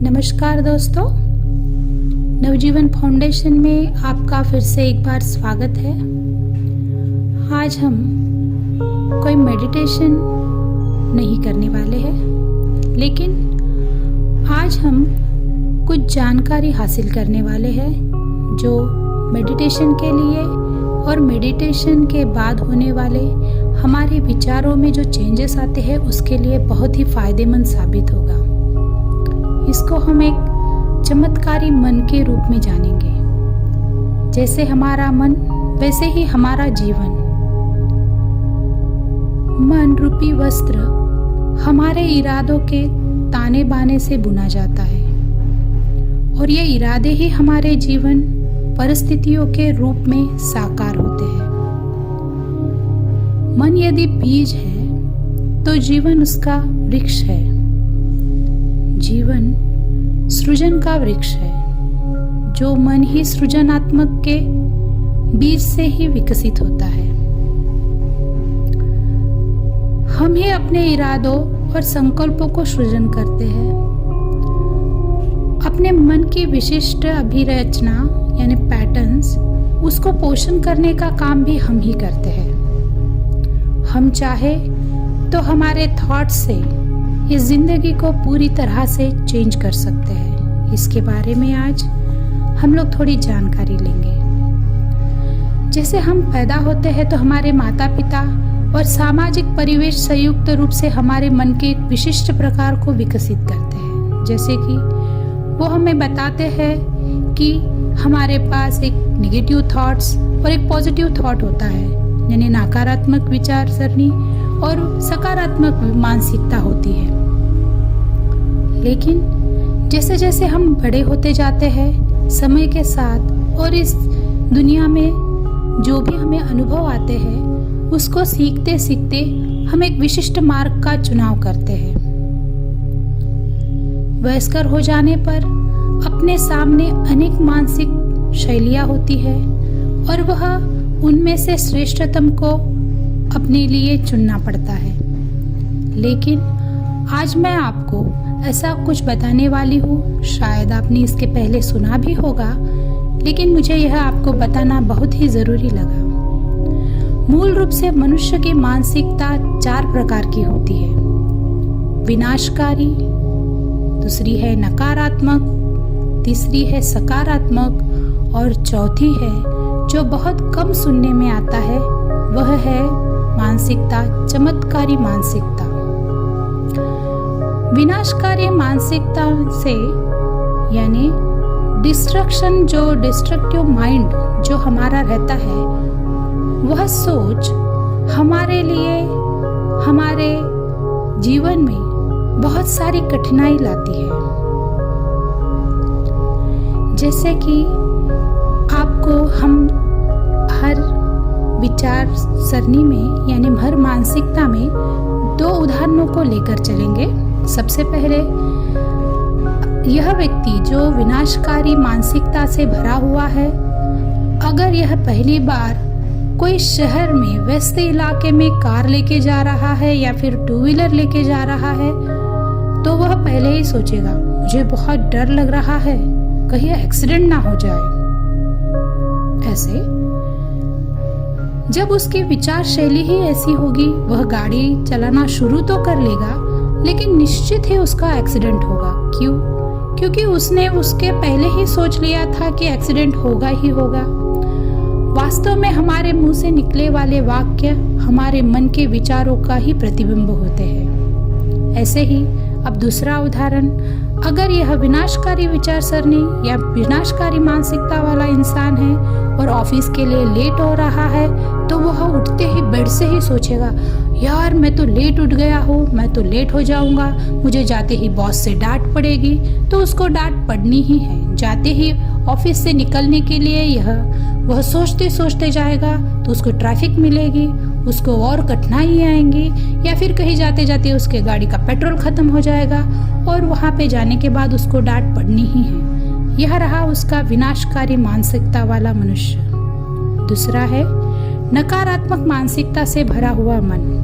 नमस्कार दोस्तों, नवजीवन फाउंडेशन में आपका फिर से एक बार स्वागत है। आज हम कोई मेडिटेशन नहीं करने वाले हैं, लेकिन आज हम कुछ जानकारी हासिल करने वाले हैं जो मेडिटेशन के लिए और मेडिटेशन के बाद होने वाले हमारे विचारों में जो चेंजेस आते हैं उसके लिए बहुत ही फायदेमंद साबित होगा। इसको हम एक चमत्कारी मन के रूप में जानेंगे। जैसे हमारा मन वैसे ही हमारा जीवन। मन रूपी वस्त्र हमारे इरादों के ताने बाने से बुना जाता है और ये इरादे ही हमारे जीवन परिस्थितियों के रूप में साकार होते हैं। मन यदि बीज है तो जीवन उसका वृक्ष है। जीवन सृजन का वृक्ष है, जो मन ही सृजनात्मक के बीज से ही विकसित होता है। हम ही अपने इरादों और संकल्पों को सृजन करते हैं। अपने मन की विशिष्ट अभिरचना यानी पैटर्न्स, उसको पोषण करने का काम भी हम ही करते हैं। हम चाहे तो हमारे थॉट्स से इस जिंदगी को पूरी तरह से चेंज कर सकते हैं। इसके बारे में आज हम लोग थोड़ी जानकारी लेंगे। जैसे हम पैदा होते हैं तो हमारे माता पिता और सामाजिक परिवेश संयुक्त रूप से हमारे मन के एक विशिष्ट प्रकार को विकसित करते हैं। जैसे कि वो हमें बताते हैं कि हमारे पास एक नेगेटिव थॉट्स और एक पॉजिटिव थॉट होता है, यानी नकारात्मक विचार सरणी और सकारात्मक मानसिकता होती है। लेकिन जैसे जैसे हम बड़े होते जाते हैं समय के साथ और इस दुनिया में जो भी हमें अनुभव आते हैं उसको सीखते सीखते हम एक विशिष्ट मार्ग का चुनाव करते हैं। वयस्कर हो जाने पर अपने सामने अनेक मानसिक शैलियाँ होती है और वह उनमें से श्रेष्ठतम को अपने लिए चुनना पड़ता है। लेकिन आज मैं आपको ऐसा कुछ बताने वाली हूँ, शायद आपने इसके पहले सुना भी होगा, लेकिन मुझे यह आपको बताना बहुत ही ज़रूरी लगा। मूल रूप से मनुष्य की मानसिकता 4 प्रकार की होती है। विनाशकारी, दूसरी है नकारात्मक, तीसरी है सकारात्मक और चौथी है जो बहुत कम सुनने में आता है, वह है मानसिकता चमत्कारी मानसिकता। विनाशकारी मानसिकता से यानी डिस्ट्रक्शन, जो डिस्ट्रक्टिव माइंड जो हमारा रहता है, वह सोच हमारे लिए हमारे जीवन में बहुत सारी कठिनाई लाती है। जैसे कि आपको हम हर विचार सरणी में यानी हर मानसिकता में 2 उदाहरणों को लेकर चलेंगे। सबसे पहले यह व्यक्ति जो विनाशकारी मानसिकता से भरा हुआ है, अगर यह पहली बार कोई शहर में व्यस्त इलाके में कार लेके जा रहा है या फिर 2 व्हीलर लेके जा रहा है, तो वह पहले ही सोचेगा मुझे बहुत डर लग रहा है, कहीं एक्सीडेंट ना हो जाए। ऐसे जब उसकी विचार शैली ही ऐसी होगी, वह गाड़ी चलाना शुरू तो कर लेगा, लेकिन निश्चित ही उसका एक्सीडेंट होगा। क्यों? क्योंकि उसने उसके पहले ही सोच लिया था कि एक्सीडेंट होगा ही होगा। वास्तव में हमारे मुंह से निकले वाले वाक्य हमारे मन के विचारों का ही प्रतिबिंब होते हैं। ऐसे ही अब दूसरा उदाहरण, अगर यह विनाशकारी विचार सरणी या विनाशकारी मानसिकता वाला इंसान है और ऑफिस के लिए लेट हो रहा है, तो वह उठते ही बेड से ही सोचेगा यार मैं तो लेट उठ गया हूँ, मैं तो लेट हो जाऊंगा, मुझे जाते ही बॉस से डांट पड़ेगी। तो उसको डांट पड़नी ही है। जाते ही ऑफिस से निकलने के लिए वह सोचते सोचते जाएगा तो उसको ट्रैफिक मिलेगी, उसको और कठिनाई आएंगी, या फिर कहीं जाते जाते उसके गाड़ी का पेट्रोल खत्म हो जाएगा और वहाँ पे जाने के बाद उसको डांट पड़नी ही है। यह रहा उसका विनाशकारी मानसिकता वाला मनुष्य। दूसरा है नकारात्मक मानसिकता से भरा हुआ मन।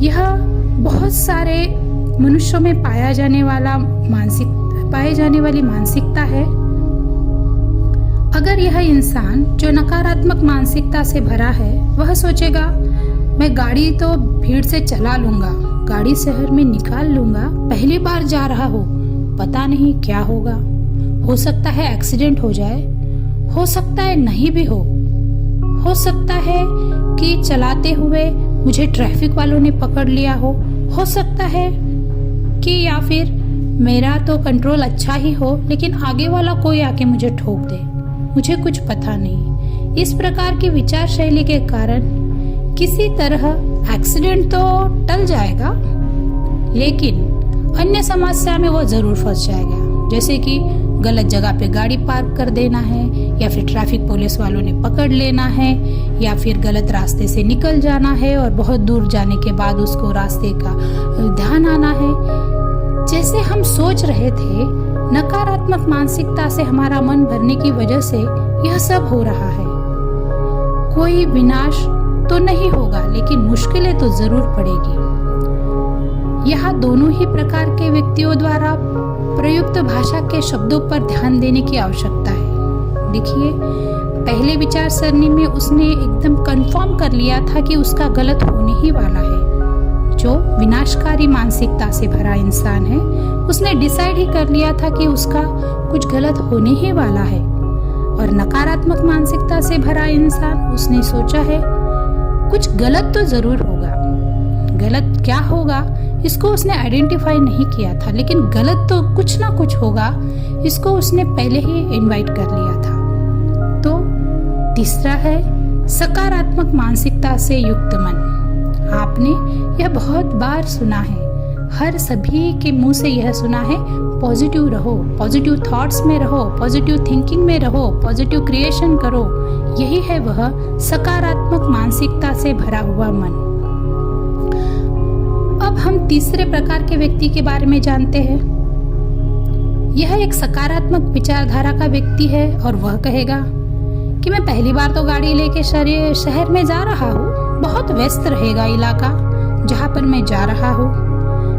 यह बहुत सारे मनुष्यों में पाए जाने वाली मानसिकता है। अगर यह इंसान जो नकारात्मक मानसिकता से भरा है वह सोचेगा मैं गाड़ी तो भीड़ से चला लूंगा, गाड़ी शहर में निकाल लूंगा, पहली बार जा रहा हूँ, पता नहीं क्या होगा, हो सकता है एक्सीडेंट हो जाए, हो सकता है नहीं भी हो सकता है कि चलाते हुए मुझे ट्रैफिक वालों ने पकड़ लिया हो सकता है कि या फिर मेरा तो कंट्रोल अच्छा ही हो लेकिन आगे वाला कोई आके मुझे ठोक दे, मुझे कुछ पता नहीं। इस प्रकार की विचार शैली के कारण किसी तरह एक्सीडेंट तो टल जाएगा लेकिन अन्य समस्या में वो जरूर फंस जाएगा, जैसे कि गलत जगह पे गाड़ी पार्क कर देना है या फिर ट्रैफिक पुलिस वालों ने पकड़ लेना है या फिर गलत रास्ते से निकल जाना है और बहुत दूर जाने के बाद उसको रास्ते का ध्यान आना है। जैसे हम सोच रहे थे, नकारात्मक मानसिकता से हमारा मन भरने की वजह से यह सब हो रहा है। कोई विनाश तो नहीं होगा लेकिन मुश्किलें तो जरूर पड़ेगी। यहाँ दोनों ही प्रकार के व्यक्तियों द्वारा प्रयुक्त भाषा के शब्दों पर ध्यान देने की आवश्यकता है। देखिए, पहले विचार सरणी में उसने एकदम कंफर्म कर लिया था कि उसका गलत होने ही वाला है। जो विनाशकारी मानसिकता से भरा इंसान है उसने डिसाइड ही कर लिया था कि उसका कुछ गलत होने ही वाला है। और नकारात्मक मानसिकता से भरा इंसान, उसने सोचा है कुछ गलत तो जरूर होगा। गलत क्या होगा इसको उसने आइडेंटिफाई नहीं किया था, लेकिन गलत तो कुछ ना कुछ होगा, इसको उसने पहले ही इनवाइट कर लिया था। तो तीसरा है सकारात्मक मानसिकता से युक्त मन। आपने यह बहुत बार सुना है, हर सभी के मुंह से यह सुना है, पॉजिटिव रहो, पॉजिटिव थॉट्स में रहो, पॉजिटिव थिंकिंग में रहो, पॉजिटिव क्रिएशन करो। यही है वह सकारात्मक मानसिकता से भरा हुआ मन। अब हम तीसरे प्रकार के व्यक्ति के बारे में जानते हैं। यह एक सकारात्मक विचारधारा का व्यक्ति है और वह कहेगा कि मैं पहली बार तो गाड़ी लेके शहर में जा रहा हूँ, बहुत व्यस्त रहेगा इलाका जहाँ पर मैं जा रहा हूँ,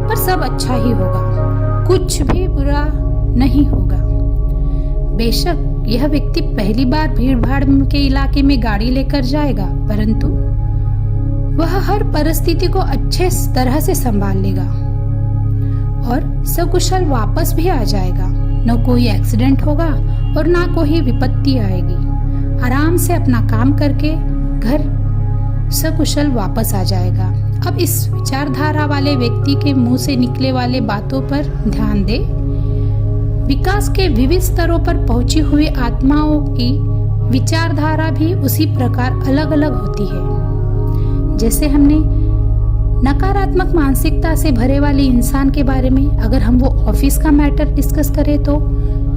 पर सब अच्छा ही होगा, कुछ भी बुरा नहीं होगा। बेशक यह व्यक्ति पहली बार भीड़ भाड़ के इलाके में गाड़ी लेकर जाएगा, परंतु वह हर परिस्थिति को अच्छे तरह से संभाल लेगा और सकुशल वापस भी आ जाएगा। न कोई एक्सीडेंट होगा और ना कोई विपत्ति आएगी। आराम से अपना काम करके घर सकुशल वापस आ जाएगा। अब इस विचारधारा वाले व्यक्ति के मुंह से निकले वाले बातों पर ध्यान दे। विकास के विविध स्तरों पर पहुंची हुई आत्माओं की विचारधारा भी उसी प्रकार अलग अलग होती है। जैसे हमने नकारात्मक मानसिकता से भरे वाले इंसान के बारे में अगर हम वो ऑफिस का मैटर डिस्कस करें तो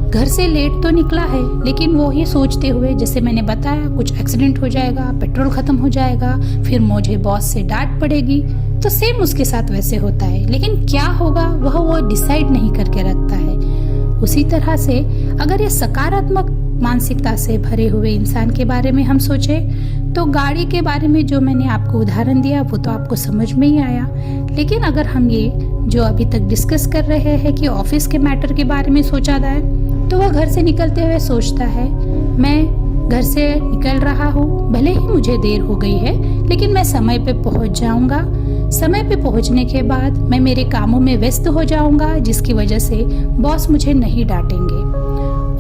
घर से लेट तो निकला है लेकिन वो ही सोचते हुए, जैसे मैंने बताया, कुछ एक्सीडेंट हो जाएगा, पेट्रोल खत्म हो जाएगा, फिर मुझे बॉस से डांट पड़ेगी, तो सेम उसके साथ वैसे होता है। लेकिन क्या होगा वह वो डिसाइड नहीं करके रखता है। उसी तरह से अगर ये सकारात्मक मानसिकता से भरे हुए इंसान के बारे में हम सोचें तो गाड़ी के बारे में जो मैंने आपको उदाहरण दिया वो तो आपको समझ में ही आया। लेकिन अगर हम ये जो अभी तक डिस्कस कर रहे हैं कि ऑफिस के मैटर के बारे में सोचा जाए तो वह घर से निकलते हुए सोचता है, मैं घर से निकल रहा हूँ, भले ही मुझे देर हो गई है लेकिन मैं समय पे पहुँच जाऊँगा। समय पे पहुँचने के बाद मैं मेरे कामों में व्यस्त हो जाऊँगा जिसकी वजह से बॉस मुझे नहीं डांटेंगे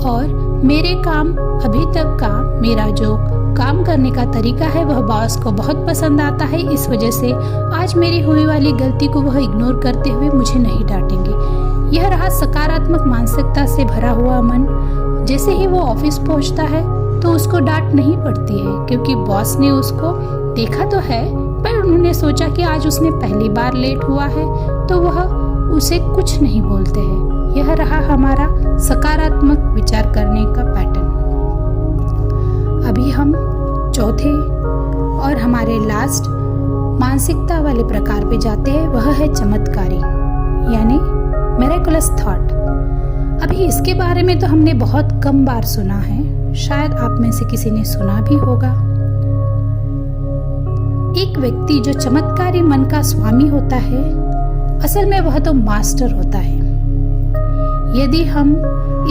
और मेरे काम अभी तक का मेरा जो काम करने का तरीका है वह बॉस को बहुत पसंद आता है। इस वजह से आज मेरी हुई वाली गलती को वह इग्नोर करते हुए मुझे नहीं डांटेंगे। यह रहा सकारात्मक मानसिकता से भरा हुआ मन। जैसे ही वो ऑफिस पहुंचता है तो उसको डांट नहीं पड़ती है क्योंकि बॉस ने उसको देखा तो है पर उन्होंने सोचा कि आज उसने पहली बार लेट हुआ है तो वह उसे कुछ नहीं बोलते हैं। यह रहा हमारा सकारात्मक विचार करने का पैटर्न। अभी हम चौथे और हमारे लास्ट मानसिकता वाले प्रकार पे जाते हैं, वह है चमत्कारी यानी मिरेकुलस थॉट। अभी इसके बारे में तो हमने बहुत कम बार सुना है, शायद आप में से किसी ने सुना भी होगा। एक व्यक्ति जो चमत्कारी मन का स्वामी होता है असल में वह तो मास्टर होता है। यदि हम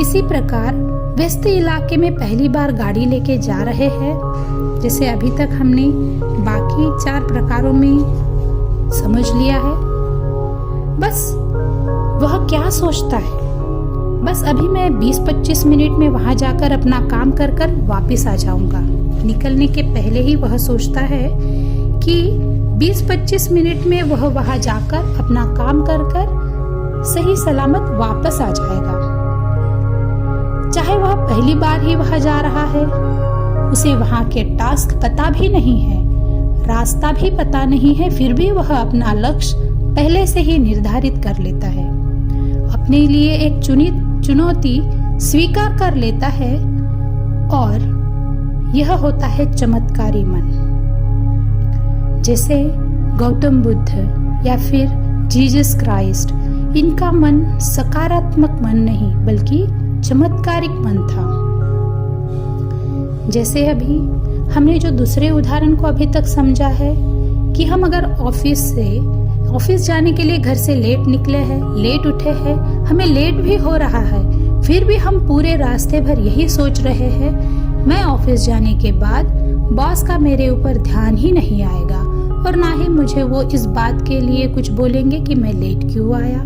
इसी प्रकार व्यस्त इलाके में पहली बार गाड़ी लेके जा रहे हैं, जैसे अभी तक हमने बाकी 4 प्रकारों में समझ लिया है, बस वह क्या सोचता है, बस अभी मैं 20-25 मिनट में वहां जाकर अपना काम कर कर वापिस आ जाऊंगा। निकलने के पहले ही वह सोचता है कि 20-25 मिनट में वह वहां जाकर अपना काम कर कर सही सलामत वापस आ जाएगा। चाहे वह पहली बार ही वहां जा रहा है, उसे वहां के टास्क पता भी नहीं है, रास्ता भी पता नहीं है, फिर भी वह अपना लक्ष्य पहले से ही निर्धारित कर लेता है, अपने लिए एक चुनौती स्वीकार कर लेता है, और यह होता है चमत्कारी मन। जैसे गौतम बुद्ध या फिर जीसस क्राइस्ट, इनका मन सकारात्मक मन नहीं बल्कि चमत्कारिक मन था। जैसे अभी हमने जो दूसरे उदाहरण को अभी तक समझा है कि हम अगर ऑफिस जाने के लिए घर से लेट निकले हैं, लेट उठे हैं, हमें लेट भी हो रहा है, फिर भी हम पूरे रास्ते भर यही सोच रहे हैं, मैं ऑफिस जाने के बाद बॉस का मेरे ऊपर ध्यान ही नहीं आएगा और ना ही मुझे वो इस बात के लिए कुछ बोलेंगे कि मैं लेट क्यों आया।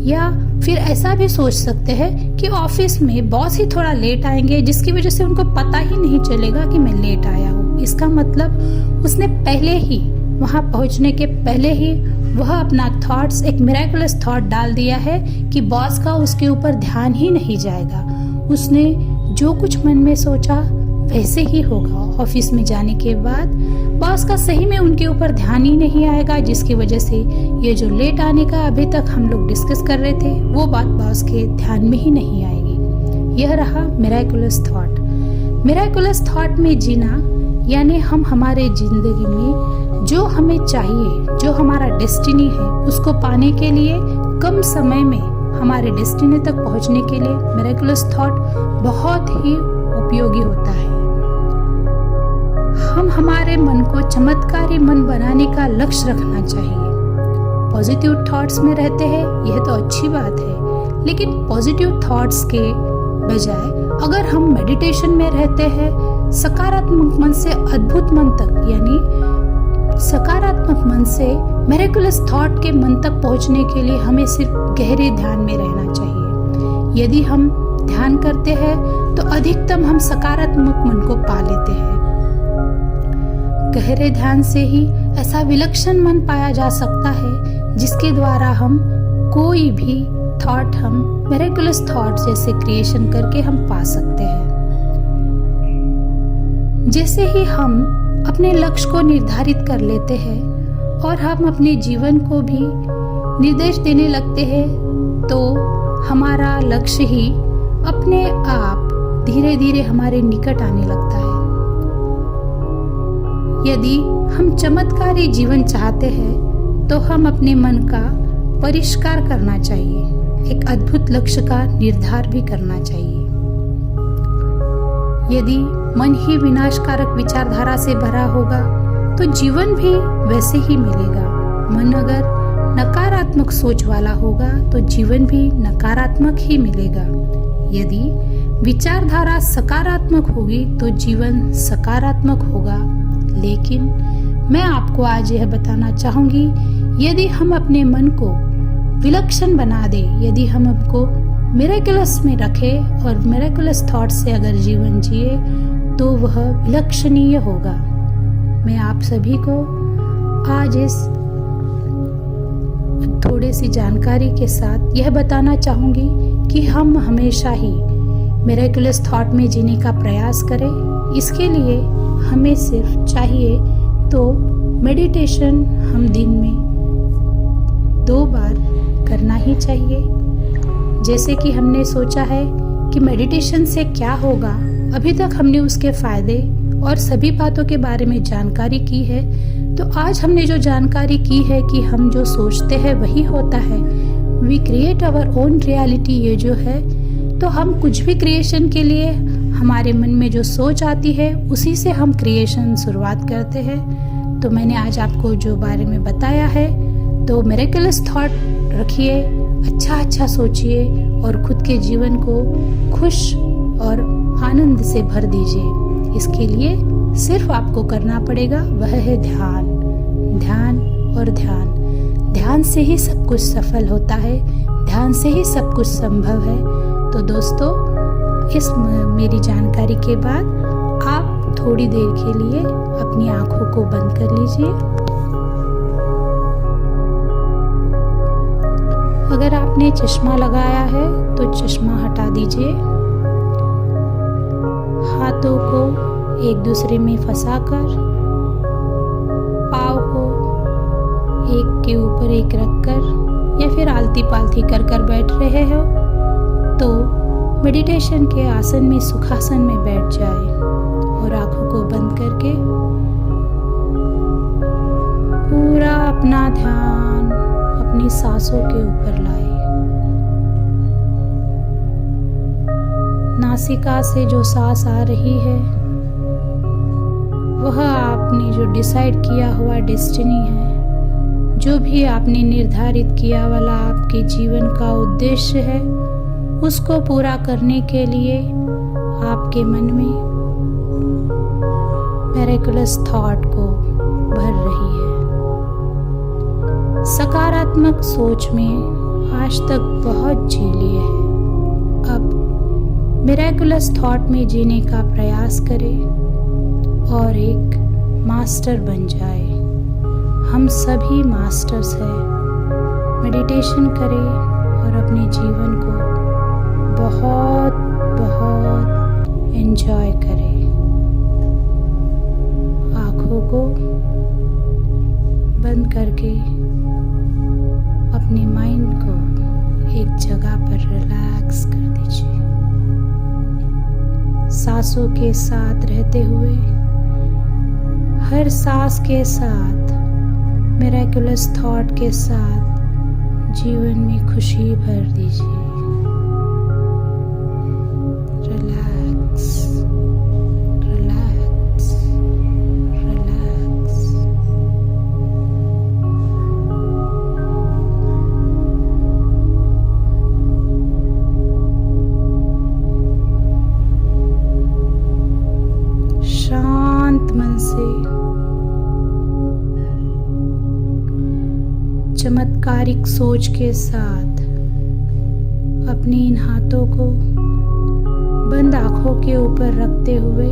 या फिर ऐसा भी सोच सकते हैं कि ऑफिस में बॉस ही थोड़ा लेट आएंगे, जिसकी वजह से उनको पता ही नहीं चलेगा कि मैं लेट आया हूँ। इसका मतलब उसने पहले ही वहां पहुंचने के पहले ही वह अपना थॉट्स, एक मिरेकुलस थॉट डाल दिया है कि बॉस का उसके ऊपर ध्यान ही नहीं जाएगा। उसने जो कुछ मन में सोचा वैसे ही होगा। ऑफिस में जाने के बाद बॉस का सही में उनके ऊपर ध्यान ही नहीं आएगा, जिसकी वजह से ये जो लेट आने का अभी तक हम लोग डिस्कस कर रहे थे वो बात बॉस के ध्यान में ही नहीं आएगी। यह रहा मिरेकुलस थॉट। मिरेकुलस थॉट में जीना यानी हम हमारे जिंदगी में जो हमें चाहिए, जो हमारा डेस्टिनी है, उसको पाने के लिए कम समय में हमारे डेस्टिनी तक पहुंचने के लिए मिरेकुलस थॉट बहुत ही उपयोगी होता है। हम हमारे मन को चमत्कारी मन बनाने का लक्ष्य रखना चाहिए। पॉजिटिव थॉट्स में रहते हैं, यह तो अच्छी बात है, लेकिन पॉजिटिव थॉट्स के बजाय अगर हम मेडिटेशन में रहते हैं, सकारात्मक मन से अद्भुत मन तक, यानी सकारात्मक मन से मिरेकुलस थॉट के मन तक पहुंचने के लिए हमें सिर्फ गहरे ध्यान में रहना चाहिए। यदि हम ध्यान करते हैं तो अधिकतम हम सकारात्मक मन को पा लेते हैं। गहरे ध्यान से ही ऐसा विलक्षण मन पाया जा सकता है जिसके द्वारा हम कोई भी थॉट, हम मिरेकुलस थॉट जैसे क्रिएशन करके हम पा सकते हैं। जैसे ही हम अपने लक्ष्य को निर्धारित कर लेते हैं और हम अपने जीवन को भी निर्देश देने लगते हैं, तो हमारा लक्ष्य ही अपने आप धीरे धीरे हमारे निकट आने लगता है। यदि हम चमत्कारी जीवन चाहते हैं तो हम अपने मन का परिष्कार करना चाहिए, एक अद्भुत लक्ष्य का निर्धार भी करना चाहिए। यदि मन ही विनाशकारक विचारधारा से भरा होगा तो जीवन भी वैसे ही मिलेगा। मन अगर नकारात्मक सोच वाला होगा तो जीवन भी नकारात्मक ही मिलेगा। यदि विचारधारा सकारात्मक होगी तो जीवन सकारात्मक होगा। लेकिन मैं आपको आज यह बताना चाहूंगी, यदि हम अपने मन को विलक्षण बना दे, यदि हम हमको मिरेकुलस में रखें और मिरेकुलस थॉट से अगर जीवन जिए तो वह विलक्षणीय होगा। मैं आप सभी को आज इस थोड़ी सी जानकारी के साथ यह बताना चाहूंगी कि हम हमेशा ही मिरेकुलस थॉट में जीने का प्रयास करें। इसके लिए हमें सिर्फ चाहिए तो मेडिटेशन हम दिन में 2 बार करना ही चाहिए। जैसे कि हमने सोचा है कि मेडिटेशन से क्या होगा, अभी तक हमने उसके फायदे और सभी बातों के बारे में जानकारी की है। तो आज हमने जो जानकारी की है कि हम जो सोचते हैं वही होता है, we create our own reality, ये जो है, तो हम कुछ भी क्रिएशन के लिए हमारे मन में जो सोच आती है उसी से हम क्रिएशन शुरुआत करते हैं। तो मैंने आज आपको जो बारे में बताया है तो मिरेकलस थॉट रखिए, अच्छा सोचिए और खुद के जीवन को खुश और आनंद से भर दीजिए। इसके लिए सिर्फ आपको करना पड़ेगा वह है ध्यान, ध्यान और ध्यान। ध्यान से ही सब कुछ सफल होता है, ध्यान से ही सब कुछ संभव है। तो दोस्तों, इस मेरी जानकारी के बाद आप थोड़ी देर के लिए अपनी आंखों को बंद कर लीजिए। अगर आपने चश्मा लगाया है तो चश्मा हटा दीजिए। हाथों को एक दूसरे में फंसाकर पाँव को एक के ऊपर एक रखकर या फिर आलती पालती कर बैठ रहे हो तो मेडिटेशन के आसन में सुखासन में बैठ जाए और आंखों को बंद करके पूरा अपना ध्यान अपनी सांसों के ऊपर लाए। नासिका से जो सांस आ रही है वह आपने जो डिसाइड किया हुआ डेस्टिनी है, जो भी आपने निर्धारित किया वाला आपके जीवन का उद्देश्य है, उसको पूरा करने के लिए आपके मन में मिरेकलस थॉट को भर रही है। सकारात्मक सोच में आज तक बहुत जी लिए है, अब मिरेकलस थॉट में जीने का प्रयास करें और एक मास्टर बन जाए। हम सभी मास्टर्स हैं। मेडिटेशन करें और अपने जीवन को बहुत बहुत एंजॉय करें। आँखों को बंद करके अपने माइंड को एक जगह पर रिलैक्स कर दीजिए। सांसों के साथ रहते हुए हर सांस के साथ मिरेकलस थॉट के साथ जीवन में खुशी भर दीजिए। Relax, relax, relax. शांत मन से चमत्कारिक सोच के साथ अपनी इन हाथों को बंद आंखों के ऊपर रखते हुए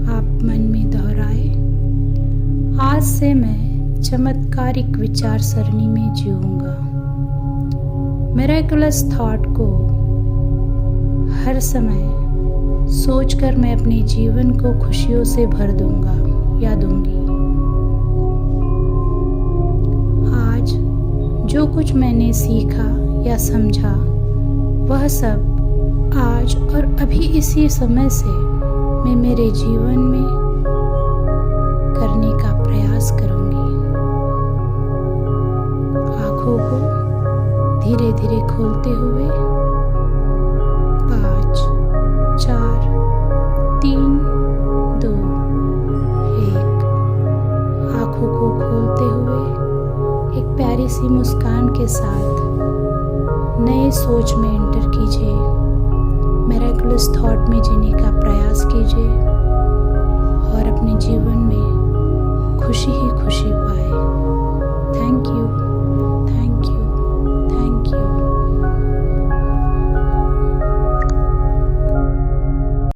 आप मन में दोहराए, आज से मैं चमत्कारिक विचार सरणी में जीऊंगा। मिरेकलस थॉट को हर समय सोचकर मैं अपने जीवन को खुशियों से भर दूंगा या दूंगी। जो कुछ मैंने सीखा या समझा वह सब आज और अभी इसी समय से मैं मेरे जीवन में करने का प्रयास करूंगी। आँखों को धीरे धीरे खोलते हुए 5, 4, 3, 2, 1 आँखों को खोलते हुए एक प्यारी सी मुस्कान के साथ नए सोच में एंटर कीजिए। मिरेकलस थॉट में जीने का प्रयास कीजिए और अपने जीवन में खुशी ही खुशी पाए। Thank you.